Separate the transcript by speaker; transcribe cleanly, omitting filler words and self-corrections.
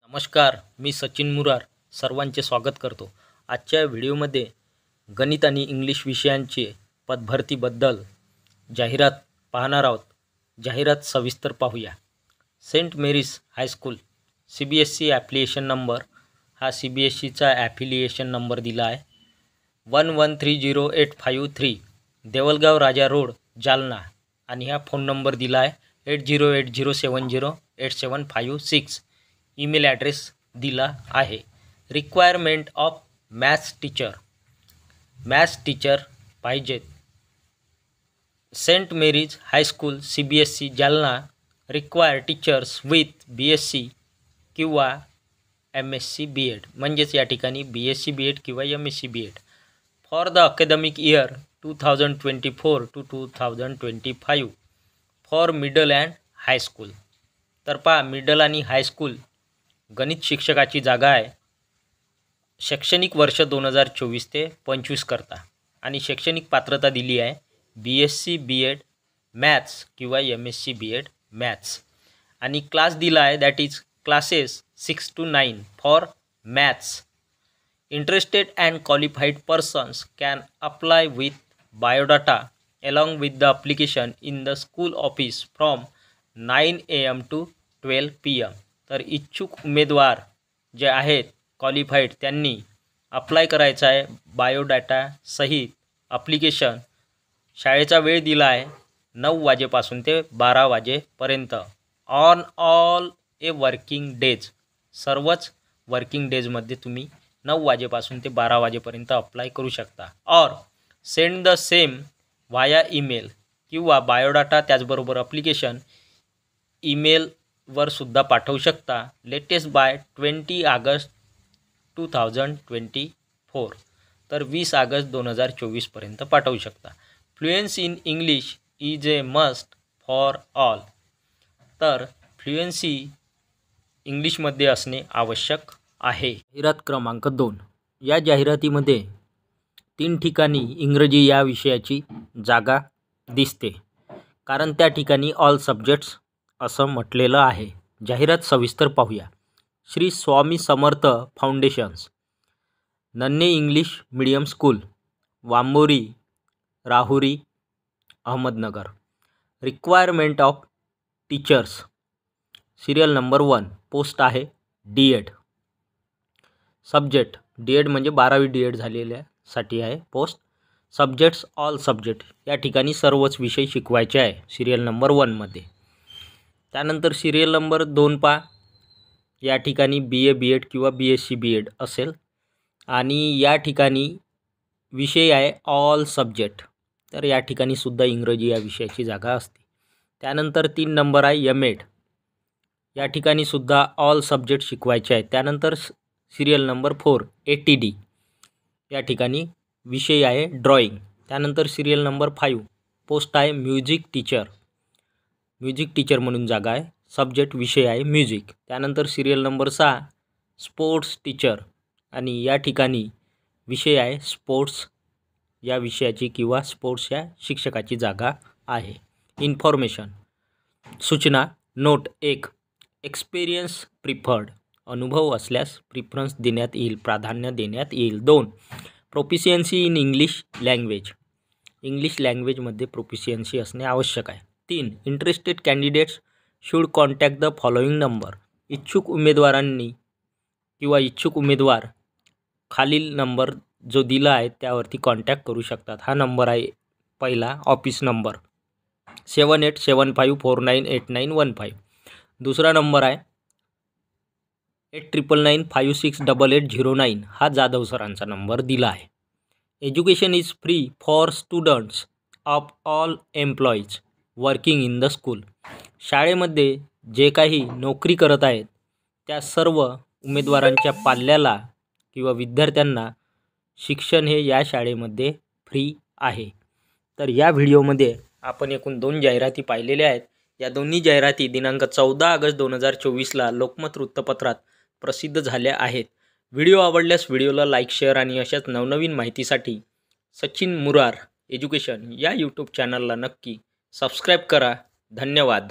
Speaker 1: नमस्कार, मी सचिन मुरार सर्वांचे स्वागत करतो। आजच्या व्हिडिओमध्ये गणित आणि इंग्लिश विषयांचे पदभरतीबद्दल जाहिरात पाहणार आहोत। जाहिरात सविस्तर पाहूया। Saint Mary's high school CBSE application number हा CBSEचा ॲफिलिएशन नंबर दिला आहे 11308553 देवलगाव राजा रोड जालना आणि हा फोन नंबर दिला आहे 8080708756। ईमेल ॲड्रेस दिला आहे। रिक्वायरमेंट ऑफ मॅथ्स टीचर पाहिजेत। Saint Mary's high school CBSE Jalna require teachers with BSc किंवा MSc B.Ed म्हणजेच या ठिकाणी BSc B.Ed किंवा MSc B.Ed for the academic year 2024 to 2025 for middle and high school. तर पहा, मिडल आणि हायस्कूल गणित शिक्षकाची जागा आहे। शैक्षणिक वर्ष 2024 ते 25 करता आणि शैक्षणिक पात्रता दिली आहे BSc B.Ed मॅथ्स किंवा MSc B.Ed मॅथ्स आणि क्लास दिला आहे that is classes 6 to 9 for maths. Interested and qualified persons can apply with biodata along with the application in the school office from 9 AM to 12 PM। तर इच्छुक उमेदवार जे आहेत qualified त्यांनी apply करायचं आहे बायोडाटा सहित ॲप्लिकेशन। शाळेचा वेळ दिला आहे 9 वाजेपासून ते 12 वाजेपर्यंत on all a working days. सर्वच वर्किंग डेजमध्ये तुम्ही 9 वाजेपासून ते 12 वाजेपर्यंत अप्लाय करू शकता। और सेंड द सेम वाया ईमेल किंवा बायोडाटा त्याचबरोबर ॲप्लिकेशन ईमेलवर सुद्धा पाठवू शकता लेटेस्ट बाय 20 ऑगस्ट 2024। तर 20 ऑगस्ट 2024 पर्यंत पाठवू शकता। Fluency in English is a must for all. तर फ्लुएन्सी इंग्लिशमध्ये असणे आवश्यक आहे। जाहिरात क्रमांक 2 या जाहिरातीमध्ये 3 ठिकाणी इंग्रजी या विषयाची जागा दिसते, कारण त्या ठिकाणी ऑल सब्जेक्ट्स असं म्हटलेलं आहे। जाहिरात सविस्तर पाहूया। Shri Swami Samarth foundations Nanhe English medium school Wambori Rahuri Ahmednagar. Requirement of teachers serial number 1 post आहे D.Ed। सब्जेक्ट D.Ed म्हणजे 12वी D.Ed झालेल्यासाठी आहे पोस्ट। सब्जेक्ट्स ऑल सब्जेक्ट या ठिकाणी सर्वच विषय शिकवायचे आहे सिरियल नंबर 1 मध्ये। त्यानंतर सिरियल नंबर 2 पहा, या ठिकाणी BA B.Ed किंवा BSc B.Ed असेल आणि या ठिकाणी विषय आहे ऑल सब्जेक्ट। तर या ठिकाणी सुद्धा इंग्रजी या विषयाची जागा असते। त्यानंतर 3 नंबर आहे M.Ed। या ठिकाणी सुद्धा ऑल सब्जेक्ट शिकवायचे आहे। त्यानंतर सिरियल नंबर 4 ATD या ठिकाणी विषय आहे ड्रॉइंग। त्यानंतर सिरियल नंबर 5 पोस्ट आहे म्युझिक टीचर म्हणून जागा आहे। सब्जेक्ट विषय आहे म्युझिक। त्यानंतर सिरियल नंबर 6 स्पोर्ट्स टीचर आणि या ठिकाणी विषय आहे स्पोर्ट्स या विषयाची किंवा स्पोर्ट्स या शिक्षकाची जागा आहे। इन्फॉर्मेशन सूचना नोट 1 एक्सपिरियन्स प्रिफर्ड अनुभव असल्यास प्रिफरन्स देण्यात येईल, प्राधान्य देण्यात येईल। 2 प्रोफिशियन्सी इन इंग्लिश लँग्वेजमध्ये प्रोफिशियन्सी असणे आवश्यक आहे। 3 interested candidates should contact the following number. इच्छुक उमेदवार खालील नंबर जो दिला आहे त्यावरती कॉन्टॅक्ट करू शकतात। हा नंबर आहे पहिला ऑफिस नंबर 7875498915। दुसरा नंबर आहे 8999568809 हा जाधव सरांचा नंबर दिला आहे। Education is free for students of all employees working in the school. शाळेमध्ये जे काही नोकरी करत आहेत त्या सर्व उमेदवारांच्या पाल्याला किंवा विद्यार्थ्यांना शिक्षण हे या शाळेमध्ये फ्री आहे। तर या व्हिडिओमध्ये आपण एकूण 2 जाहिराती पाहिलेल्या आहेत। या दोन्ही जाहिराती दिनांक 14 ऑगस्ट 2024ला लोकमत वृत्तपत्रात प्रसिद्ध झाल्या आहेत। व्हिडिओ आवडल्यास व्हिडिओला लाईक, शेअर आणि अशाच नवनवीन माहितीसाठी सचिन मुरार एज्युकेशन या यूट्यूब चॅनलला नक्की सबस्क्राईब करा। धन्यवाद।